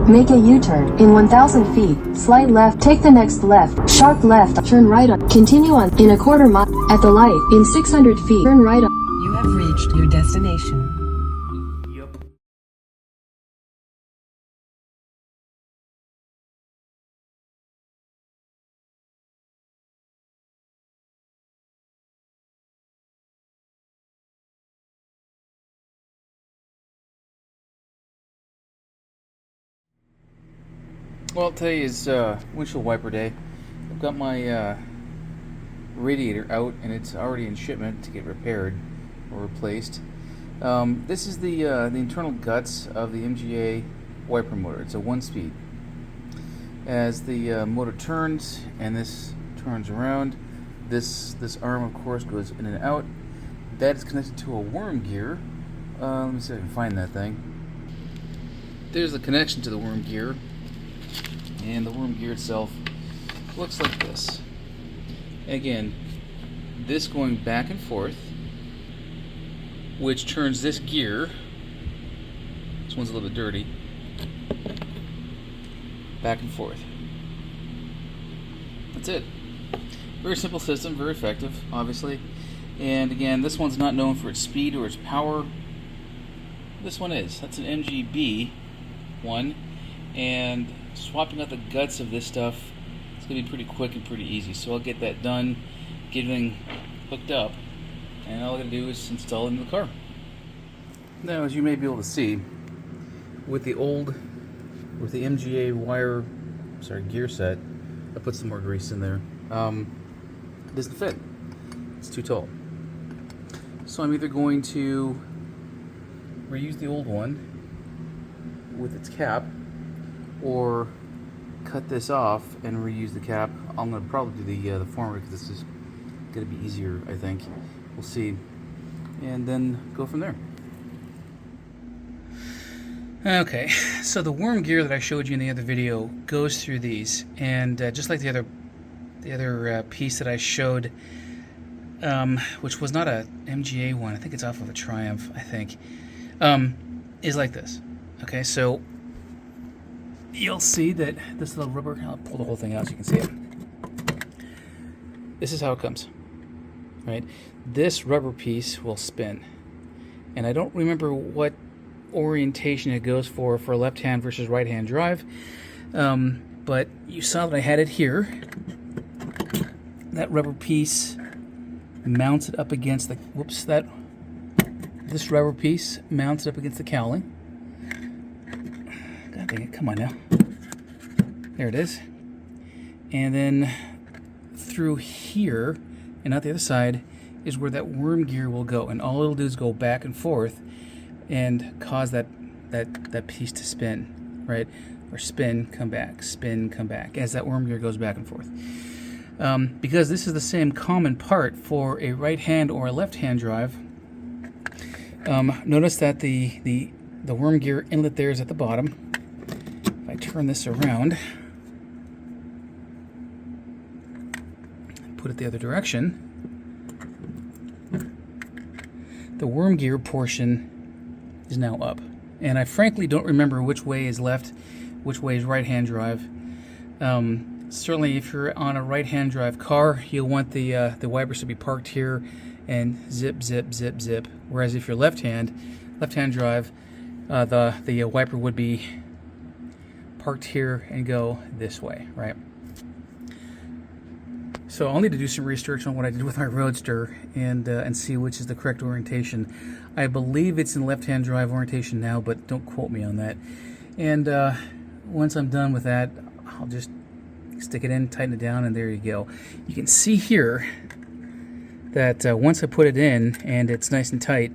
Make a U-turn in 1,000 feet, slide left, take the next left, sharp left, turn right on, continue on, in a quarter mile, at the light, in 600 feet, turn right on. You have reached your destination. Well, today is windshield wiper day. I've got my radiator out and it's already in shipment to get repaired or replaced. This is the internal guts of the MGA wiper motor. It's a 1-speed. As the motor turns and this turns around, this arm of course goes in and out. That is connected to a worm gear. Let me see if I can find that thing. There's the connection to the worm gear. And the worm gear itself looks like this. Again, this going back and forth, which turns this gear, this one's a little bit dirty, back and forth. That's it. Very simple system, very effective, obviously. And again, this one's not known for its speed or its power. This one is. That's an MGB one. And swapping out the guts of this stuff, it's going to be pretty quick and pretty easy. So I'll get that done, get everything hooked up, and all I'm going to do is install it in the car. Now, as you may be able to see, with the MGA gear set, I put some more grease in there. It doesn't fit. It's too tall. So I'm either going to reuse the old one with its cap, or cut this off and reuse the cap. I'm going to probably do the former because this is going to be easier, I think. We'll see. And then go from there. Okay, so the worm gear that I showed you in the other video goes through these, and just like the other piece that I showed, which was not a MGA one, I think it's off of a Triumph, I think, is like this. Okay, so you'll see that this little rubber, I'll pull the whole thing out so you can see it. This is how it comes, right? This rubber piece will spin. And I don't remember what orientation it goes for left hand versus right hand drive. But you saw that I had it here. That rubber piece mounts it up against the, this rubber piece mounts it up against the cowling. God dang it, come on now. There it is. And then through here, and out the other side, is where that worm gear will go. And all it'll do is go back and forth and cause that piece to spin, right? Or spin, come back, as that worm gear goes back and forth. Because this is the same common part for a right hand or a left hand drive, notice that the worm gear inlet there is at the bottom. If I turn this around, put it the other direction, the worm gear portion is now up. And I frankly don't remember which way is left, which way is right-hand drive. Certainly if you're on a right-hand drive car, you'll want the wipers to be parked here and zip, zip, zip, zip. Whereas if you're left-hand drive, the wiper would be parked here and go this way, right? So I'll need to do some research on what I did with my Roadster and see which is the correct orientation. I believe it's in left-hand drive orientation now, but don't quote me on that. And once I'm done with that, I'll just stick it in, tighten it down, and there you go. You can see here that once I put it in and it's nice and tight,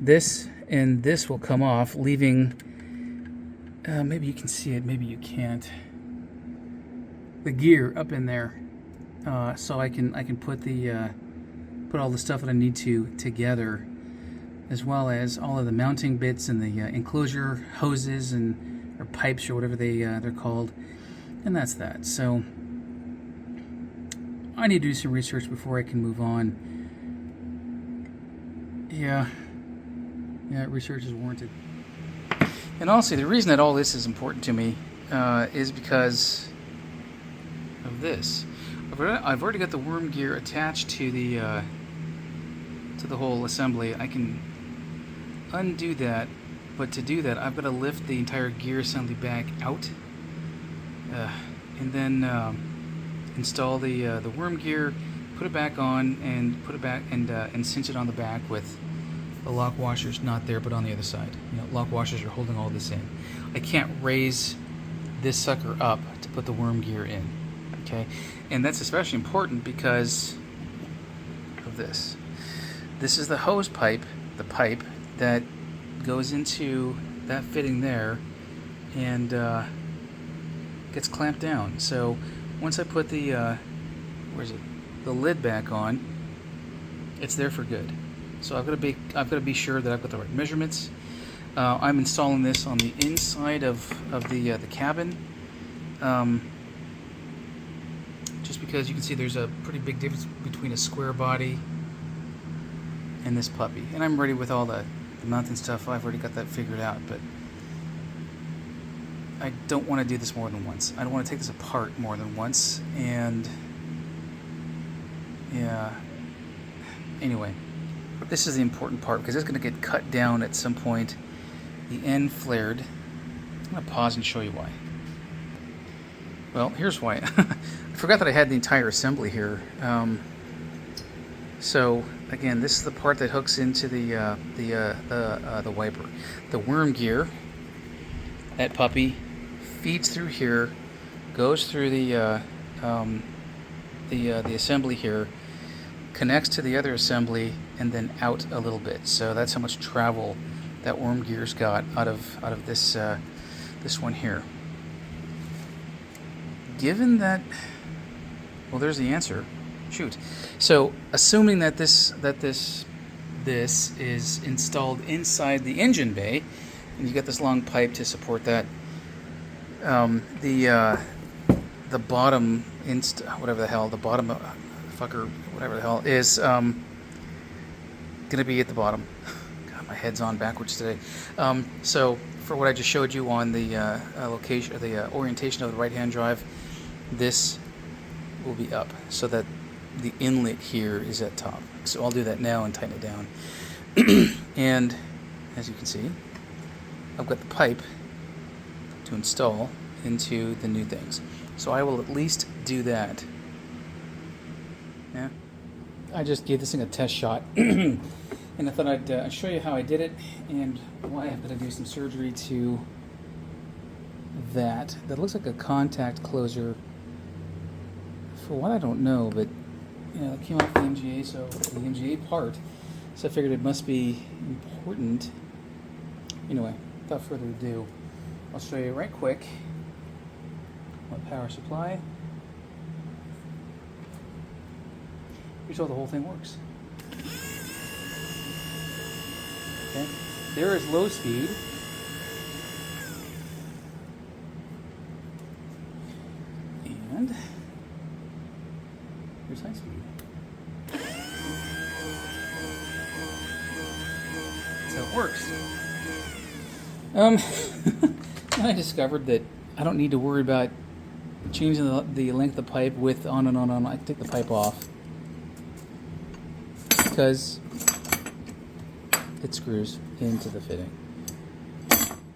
this and this will come off, leaving, maybe you can see it, maybe you can't, the gear up in there. So I can put put all the stuff that I need to together, as well as all of the mounting bits and the enclosure hoses or pipes or whatever they're called, and that's that. So I need to do some research before I can move on. Yeah, research is warranted. And honestly, the reason that all this is important to me is because of this. I've already got the worm gear attached to the whole assembly. I can undo that, but to do that, I've got to lift the entire gear assembly back out, and then install the worm gear, put it back on, and put it back and cinch it on the back with the lock washers not there, but on the other side. You know, lock washers are holding all this in. I can't raise this sucker up to put the worm gear in. Okay, and that's especially important because of this. This is the hose pipe, the pipe that goes into that fitting there and gets clamped down. So once I put the the lid back on, it's there for good. So I've got to be sure that I've got the right measurements. I'm installing this on the inside of the cabin, just because you can see there's a pretty big difference between a square body and this puppy. And I'm ready with all the mounting stuff. I've already got that figured out, but I don't want to do this more than once. I don't want to take this apart more than once. And yeah, anyway, this is the important part because it's going to get cut down at some point. The end flared. I'm going to pause and show you why. Well, here's why. I forgot that I had the entire assembly here. So again, this is the part that hooks into the wiper. The worm gear, that puppy, feeds through here, goes through the assembly here, connects to the other assembly, and then out a little bit. So that's how much travel that worm gear's got out of this this one here. Given that, well, there's the answer. Shoot. So assuming that this is installed inside the engine bay, and you got this long pipe to support that, the bottom whatever the hell, the bottom fucker, whatever the hell is gonna be at the bottom. God, my head's on backwards today. So for what I just showed you on the location, or the orientation of the right-hand drive, this will be up so that the inlet here is at top. So I'll do that now and tighten it down. And as you can see, I've got the pipe to install into the new things. So I will at least do that. Yeah, I just gave this thing a test shot, and I thought I'd show you how I did it and why I've got to do some surgery to that. That looks like a contact closer. For what I don't know, but you know, it came off the MGA, so the MGA part. So I figured it must be important. Anyway, without further ado, I'll show you right quick what power supply. Here's how the whole thing works. Okay, there is low speed. And here's high speed. That's how it works. I discovered that I don't need to worry about changing the length of pipe, width, on and on and on. I can take the pipe off because it screws into the fitting,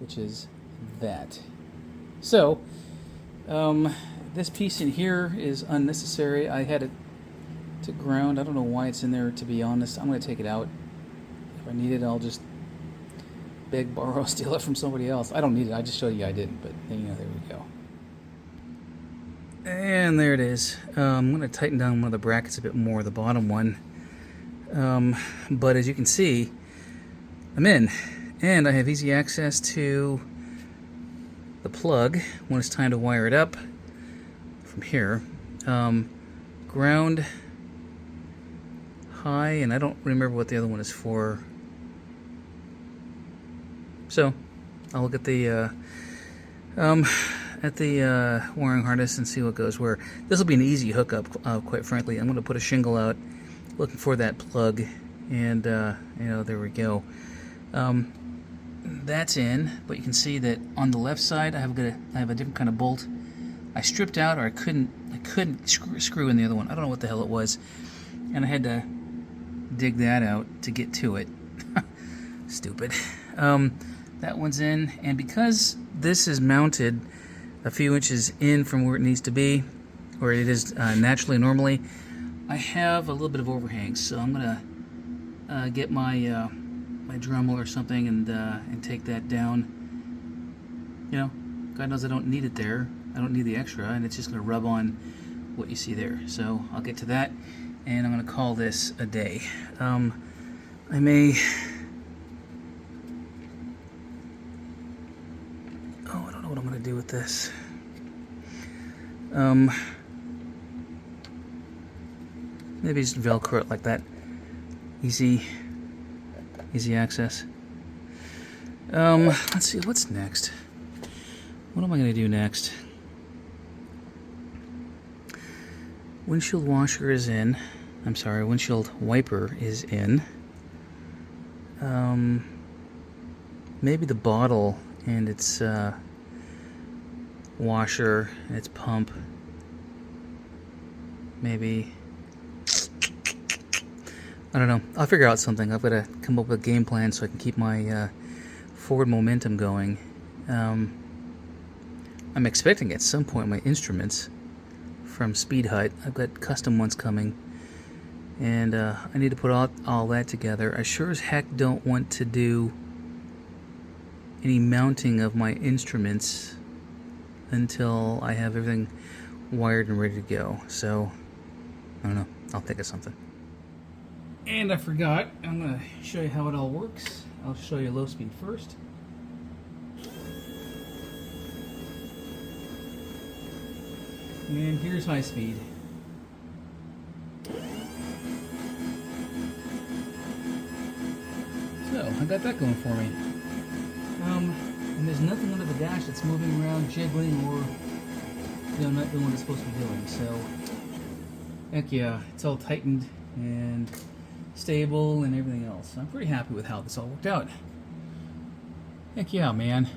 which is that. So, this piece in here is unnecessary. I had it to ground. I don't know why it's in there, to be honest. I'm going to take it out. If I need it, I'll just beg, borrow, steal it from somebody else. I don't need it. I just showed you I didn't, but you know, there we go. And there it is. I'm going to tighten down one of the brackets a bit more, the bottom one. But as you can see, I'm in, and I have easy access to the plug when it's time to wire it up from here. Ground, high, and I don't remember what the other one is for. So I'll look at the wiring harness and see what goes where. This will be an easy hookup, quite frankly. I'm going to put a shingle out, looking for that plug, and you know, there we go. that's in, but you can see that on the left side I have a different kind of bolt. I stripped out, or I couldn't screw in the other one. I don't know what the hell it was, and I had to dig that out to get to it. Stupid. That one's in, and because this is mounted a few inches in from where it needs to be, where it is naturally normally, I have a little bit of overhang, so I'm gonna get my my Dremel or something and take that down. You know, God knows I don't need it there. I don't need the extra, and it's just gonna rub on what you see there. So I'll get to that, and I'm gonna call this a day. I may. Oh, I don't know what I'm gonna do with this. Maybe just Velcro it like that. Easy access. Let's see, what's next? What am I gonna do next? Windshield washer is in. I'm sorry, windshield wiper is in. Maybe the bottle and its washer and its pump. Maybe. I don't know. I'll figure out something. I've got to come up with a game plan so I can keep my forward momentum going. I'm expecting at some point my instruments from Speed Hut. I've got custom ones coming, and I need to put all that together. I sure as heck don't want to do any mounting of my instruments until I have everything wired and ready to go. So, I don't know. I'll think of something. And I forgot, I'm going to show you how it all works. I'll show you low speed first. And here's high speed. So, I got that going for me. And there's nothing under the dash that's moving around, jiggling, or not doing what it's supposed to be doing. So, heck yeah, it's all tightened and stable and everything else. I'm pretty happy with how this all worked out. Heck yeah, man.